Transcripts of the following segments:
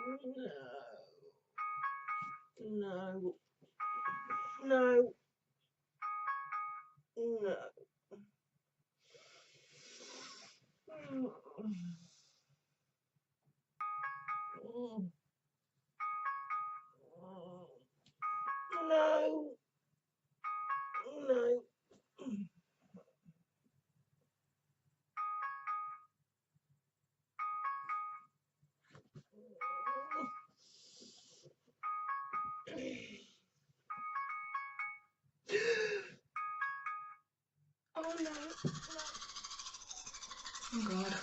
No, no, no. No, no. Oh no, no. Oh God.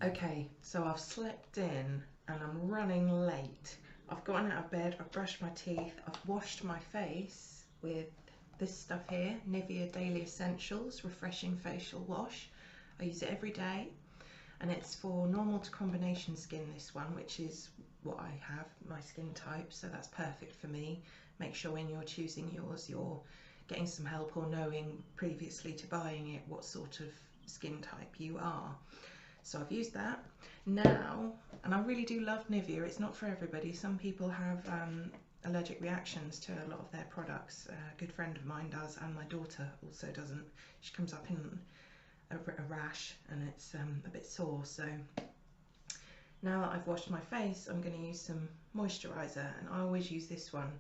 Okay, so I've slept in and I'm running late. I've gotten out of bed, I've brushed my teeth, I've washed my face with this stuff here, Nivea Daily Essentials Refreshing Facial Wash. I use it every day and it's for normal to combination skin, this one, which is what I have, my skin type, so that's perfect for me. Make sure when you're choosing yours, you're getting some help or knowing previously to buying it what sort of skin type you are. So I've used that now, and I really do love Nivea. It's not for everybody. Some people have allergic reactions to a lot of their products. A good friend of mine does, and my daughter also doesn't. She comes up in a rash and it's a bit sore. So now that I've washed my face, I'm going to use some moisturiser, and I always use this one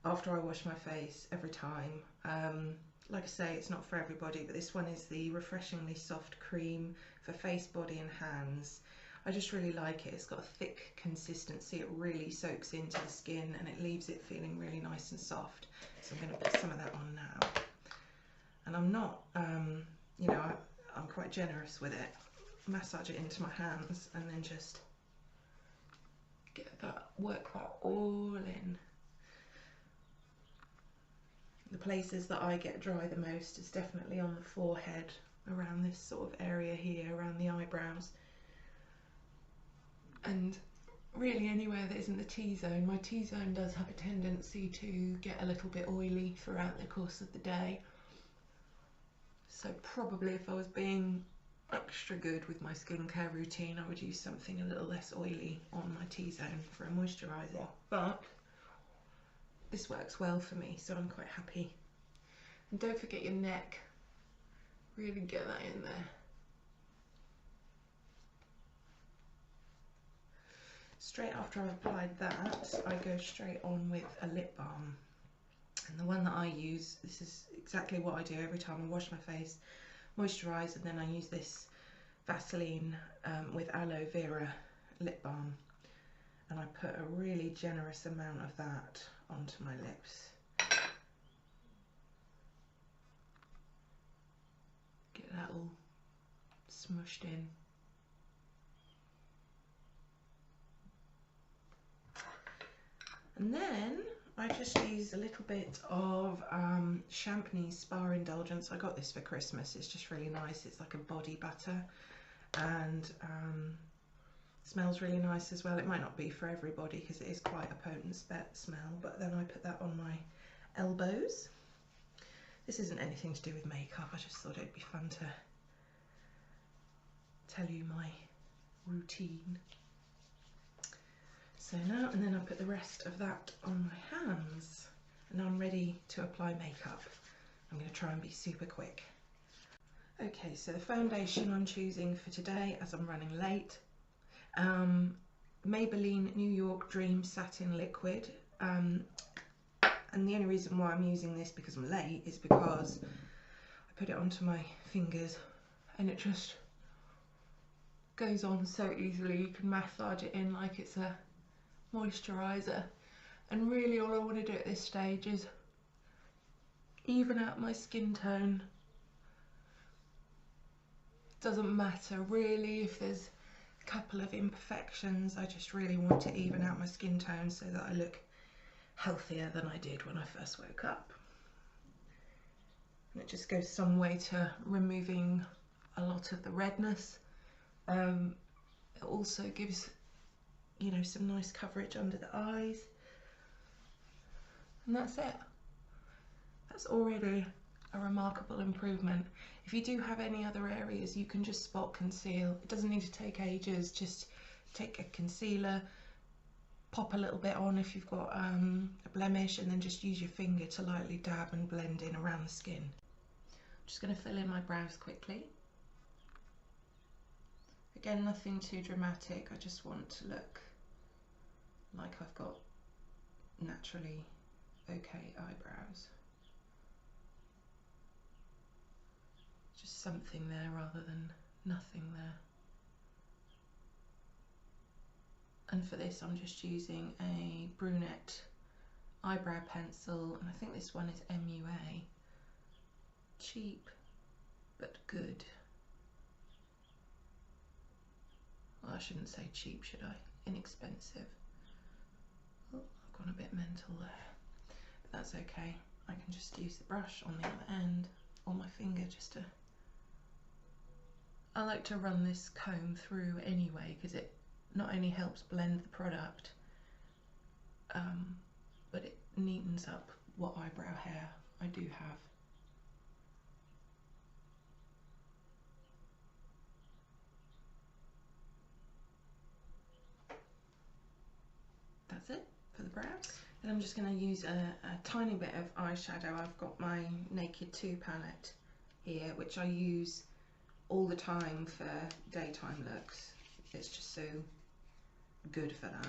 after I wash my face every time. Like I say, it's not for everybody, but this one is the Refreshingly Soft Cream for face, body and hands. I just really like it. It's got a thick consistency. It really soaks into the skin and it leaves it feeling really nice and soft. So I'm going to put some of that on now. And I'm not, you know, I'm quite generous with it. Massage it into my hands and then just work that all in. The places that I get dry the most is definitely on the forehead, around this sort of area here, around the eyebrows, and really anywhere that isn't the T-zone. My T-zone does have a tendency to get a little bit oily throughout the course of the day, so probably if I was being extra good with my skincare routine, I would use something a little less oily on my T-zone for a moisturiser, but this works well for me, so I'm quite happy. And don't forget your neck, really get that in there. Straight after I've applied that, I go straight on with a lip balm. And the one that I use, this is exactly what I do every time I wash my face, moisturise, and then I use this Vaseline with aloe vera lip balm. And I put a really generous amount of that onto my lips. Get that all smushed in. And then I just use a little bit of Champagne's Spa Indulgence. I got this for Christmas. It's just really nice. It's like a body butter and smells really nice as well. It might not be for everybody because it is quite a potent smell, but then I put that on my elbows. This isn't anything to do with makeup. I just thought it'd be fun to tell you my routine. So now, and then I put the rest of that on my hands and I'm ready to apply makeup. I'm going to try and be super quick. Okay, so the foundation I'm choosing for today, as I'm running late, Maybelline New York Dream Satin Liquid. And the only reason why I'm using this because I'm late is because I put it onto my fingers and it just goes on so easily. You can massage it in like it's a moisturiser, and really all I want to do at this stage is even out my skin tone. Doesn't matter really if there's a couple of imperfections, I just really want to even out my skin tone so that I look healthier than I did when I first woke up. And it just goes some way to removing a lot of the redness. It also gives, you know, some nice coverage under the eyes. And that's it. That's already a remarkable improvement. If you do have any other areas you can just spot conceal, it doesn't need to take ages. Just take a concealer, pop a little bit on if you've got a blemish, and then just use your finger to lightly dab and blend in around the skin. I'm just going to fill in my brows quickly. Again, nothing too dramatic, I just want to look like I've got naturally okay eyebrows. Just something there rather than nothing there. And for this I'm just using a brunette eyebrow pencil, and I think this one is MUA. Cheap but good. Well, I shouldn't say cheap, should I? Inexpensive. Oh, I've gone a bit mental there. But that's okay. I can just use the brush on the other end, or my finger just to... I like to run this comb through anyway, because it not only helps blend the product, but it neatens up what eyebrow hair I do have. That's it for the brows. Then I'm just going to use a tiny bit of eyeshadow. I've got my Naked 2 palette here, which I use all the time for daytime looks. It's just so good for that.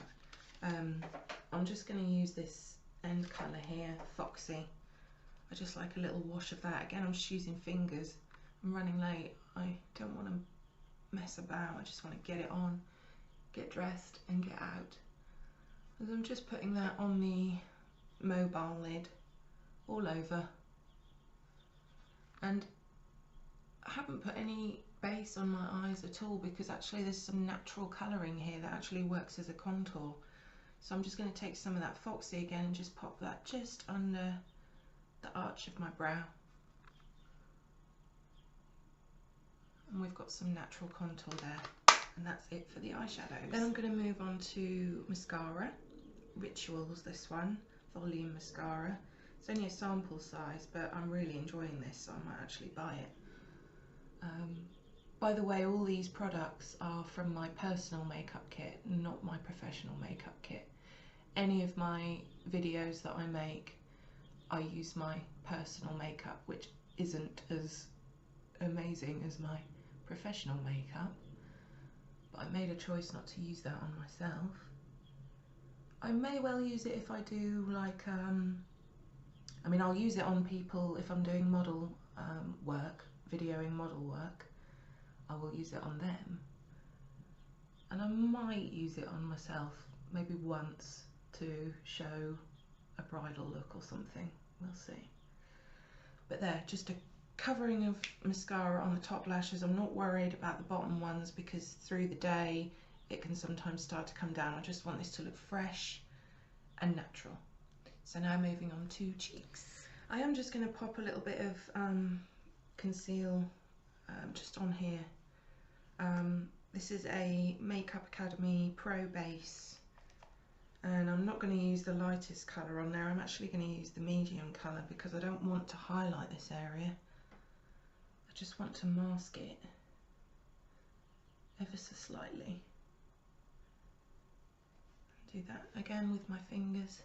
I'm just going to use this end colour here, Foxy. I just like a little wash of that. Again, I'm just using fingers. I'm running late. I don't want to mess about. I just want to get it on, get dressed and get out. And I'm just putting that on the mobile lid all over. And I haven't put any base on my eyes at all, because actually there's some natural colouring here that actually works as a contour. So I'm just going to take some of that Foxy again and just pop that just under the arch of my brow. And we've got some natural contour there. And that's it for the eyeshadows. Then I'm going to move on to mascara. Rituals, this one, volume mascara. It's only a sample size, but I'm really enjoying this, so I might actually buy it. By the way, all these products are from my personal makeup kit, not my professional makeup kit. Any of my videos that I make, I use my personal makeup, which isn't as amazing as my professional makeup, but I made a choice not to use that on myself. I may well use it if I do like, I mean, I'll use it on people if I'm doing model work, videoing model work. I will use it on them. And I might use it on myself, maybe once, to show a bridal look or something. We'll see. But there, just a covering of mascara on the top lashes. I'm not worried about the bottom ones, because through the day it can sometimes start to come down. I just want this to look fresh and natural. So now moving on to cheeks. I am just going to pop a little bit of conceal just on here. This is a Makeup Academy Pro Base, and I'm not going to use the lightest colour on there. I'm actually going to use the medium colour, because I don't want to highlight this area. I just want to mask it ever so slightly. Do that again with my fingers.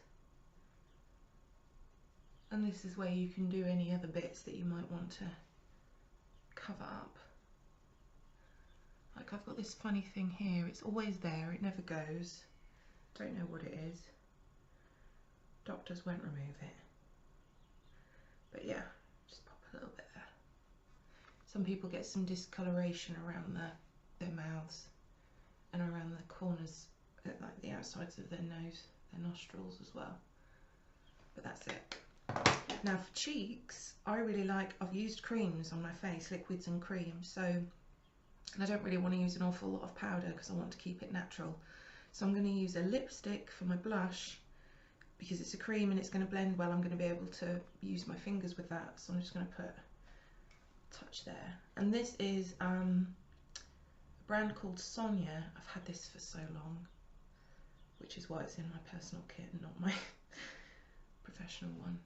And this is where you can do any other bits that you might want to cover up. Like I've got this funny thing here, it's always there, it never goes. Don't know what it is. Doctors won't remove it. But yeah, just pop a little bit there. Some people get some discoloration around their mouths and around the corners, like the outsides of their nose, their nostrils as well. But that's it. Now for cheeks, I really like, I've used creams on my face, liquids and creams, and I don't really want to use an awful lot of powder because I want to keep it natural. So I'm going to use a lipstick for my blush, because it's a cream and it's going to blend well. I'm going to be able to use my fingers with that, so I'm just going to put a touch there. And this is brand called Sonia. I've had this for so long, which is why it's in my personal kit and not my professional one.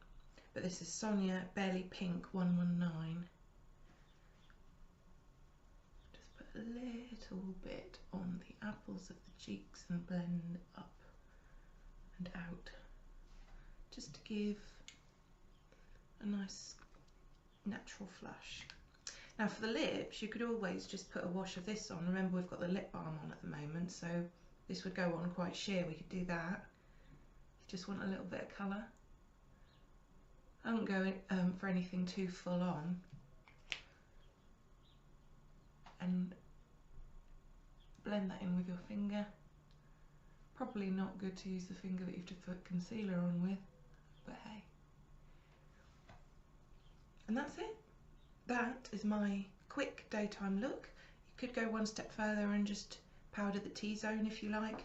But this is Sonia Barely Pink 119. Just put a little bit on the apples of the cheeks and blend up and out, just to give a nice natural flush. Now for the lips, you could always just put a wash of this on. Remember, we've got the lip balm on at the moment, so this would go on quite sheer. We could do that. If you just want a little bit of colour. I wouldn't go for anything too full on. And blend that in with your finger. Probably not good to use the finger that you've just put concealer on with, but hey. And that's it. That is my quick daytime look. You could go one step further and just powder the T-zone if you like.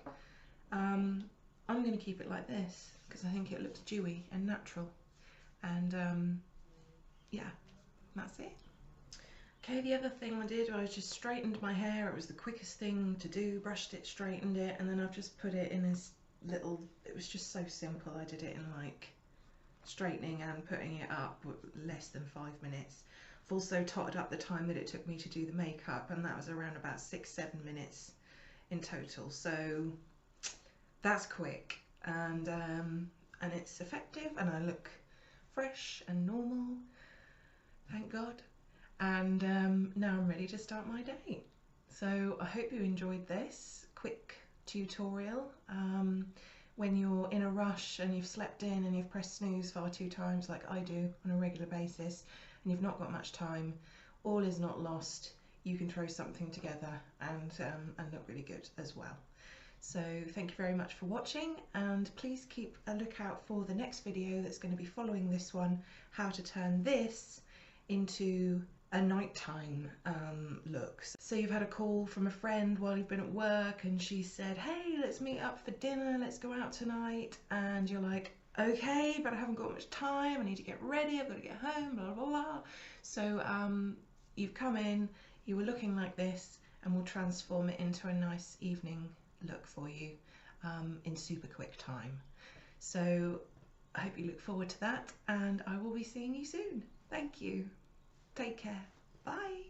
I'm going to keep it like this because I think it looks dewy and natural. And yeah, that's it. Okay, the other thing I did, I just straightened my hair. It was the quickest thing to do, brushed it, straightened it, and then I've just put it in this little, it was just so simple. I did it in like straightening and putting it up less than 5 minutes. I've also totted up the time that it took me to do the makeup, and that was around about 6-7 minutes in total. So that's quick, and it's effective, and I look fresh and normal, thank God. And now I'm ready to start my day. So I hope you enjoyed this quick tutorial. When you're in a rush and you've slept in and you've pressed snooze far too times like I do on a regular basis, and you've not got much time, all is not lost. You can throw something together and look really good as well. So thank you very much for watching, and please keep a lookout for the next video that's going to be following this one, how to turn this into a nighttime look. So you've had a call from a friend while you've been at work and she said, hey, let's meet up for dinner, let's go out tonight, and you're like, okay, but I haven't got much time, I need to get ready, I've got to get home, blah blah blah. So you've come in, you were looking like this, and we'll transform it into a nice evening look for you in super quick time. So I hope you look forward to that, and I will be seeing you soon. Thank you. Take care. Bye.